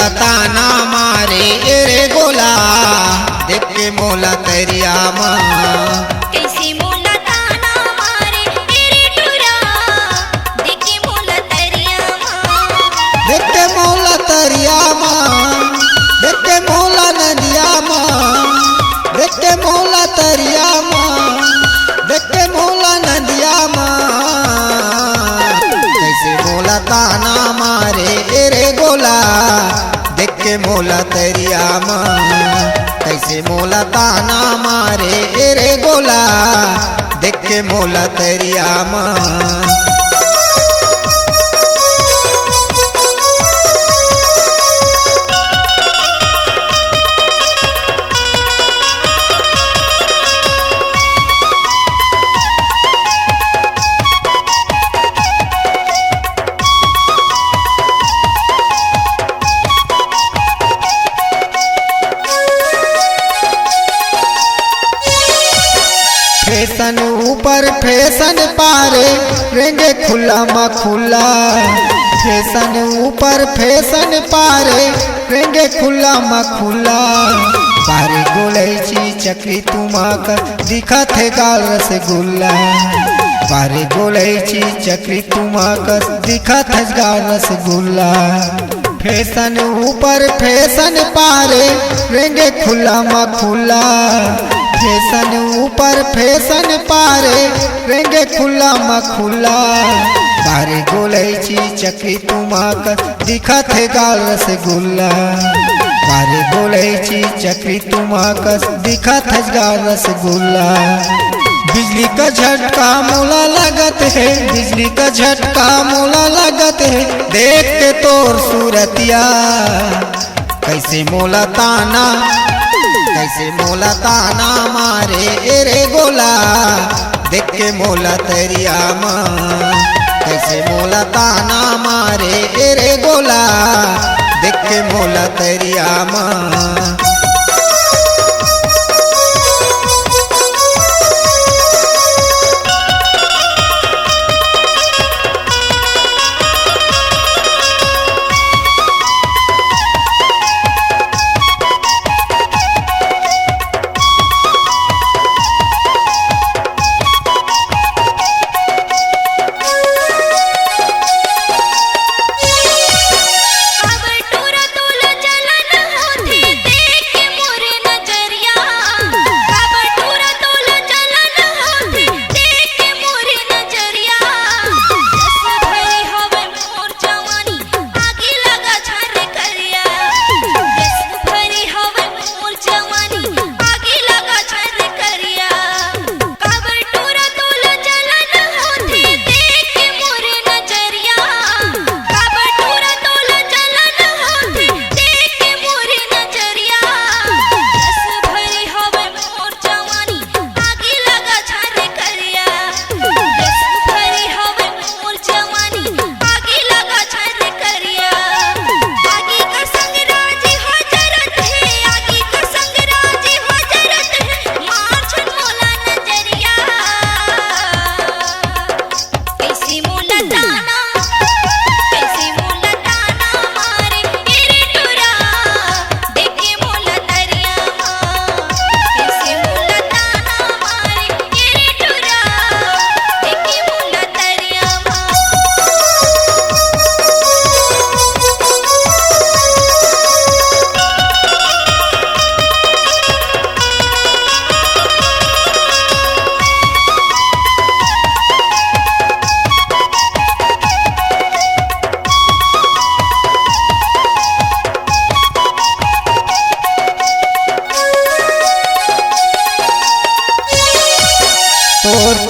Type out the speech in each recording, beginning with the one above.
मोला ताना मारे रे गोला देख के मोला तरिया माँ कैसे मोला ताना मारे तेरे टुरा देख के मोला तरिया माँ देख के मोला तरिया माँ देख के मोला नदिया माँ देख के मोला तरिया माँ देख के मोला नदिया माँ कैसे मोला ताना मारे रे गोला देख के मोला तरिया माँ कैसे मोला ताना मारे रे गोला देख के मोला तरिया माँ फैशन ऊपर फैशन पारे रेंगे खुला मखुला फैशन ऊपर फैशन पारे रेंगे खुला मखुला पारे गोलैची चक्री तुमाक दिखत है गाल रसगुल्ला पारे गोलैची चक्री तुमाक दिखत है गाल रसगुल्ला फैशन ऊपर फैशन पारे रेंगे खुला मखुला फैशन ऊपर फैशन पारे रेंगे खुला मखुला पारे गोलैची चक्री तुमाक दिखत है गाल रसगुल्ला पारे गोलैची चक्री तुमाक दिखत है गाल रसगुल्ला बिजली का झटका मोला लगत है बिजली का झटका मोला लगत है देख के तोर सूरतिया कैसे मोला ताना कैसे मोला ताना मारे रे गोला देख के मोला तरिया माँ कैसे मोला ताना मारे रे गोला देख के मोला तरिया माँ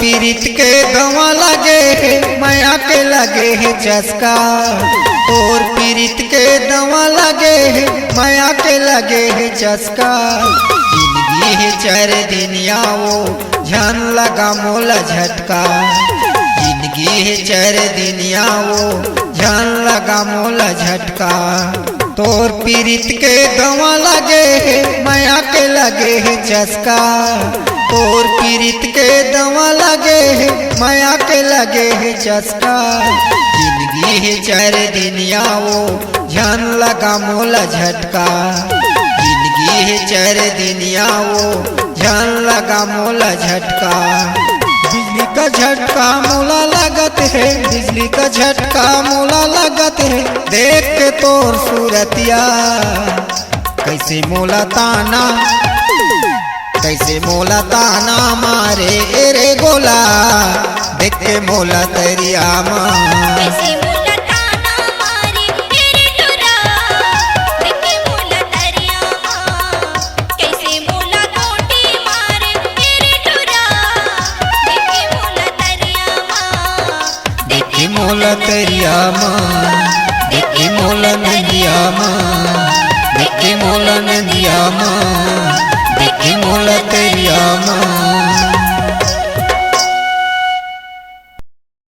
पीरित के गवा लगे है माया के लगे है चस्का और पीरित के दवा लगे है माया के लगे है चस्का जिंदगी है चार दिनिया वो झन लगा मोला झटका जिंदगी है चार दिनिया वो झन लगा मोला झटका तोर पीरित के दवा लगे है माया के लगे है चस्का तोर पीरित के दवा लगे है माया के लगे है चस्का जिंदगी है चार दिनिया वो झन लगा मोला झटका जिंदगी है चर दिनिया वो झन लगा मोला झटका बिजली का झटका मोला लगत है बिजली का झटका मोला लगत है देख के तोर सूरतिया कैसे मोला ताना मारे रे गोला देख के मोला तरिया माँ कैसे मोला ताना मारे तेरे टुरा देखे मोला तरिया माँ कैसे मोला गोटी मारे तेरे टुरा देखे मोला तरिया माँ देखे मोला तरिया माँ देखे मोला नदिया माँ देखे मोला नदिया माँ देखे मोला तरिया माँ।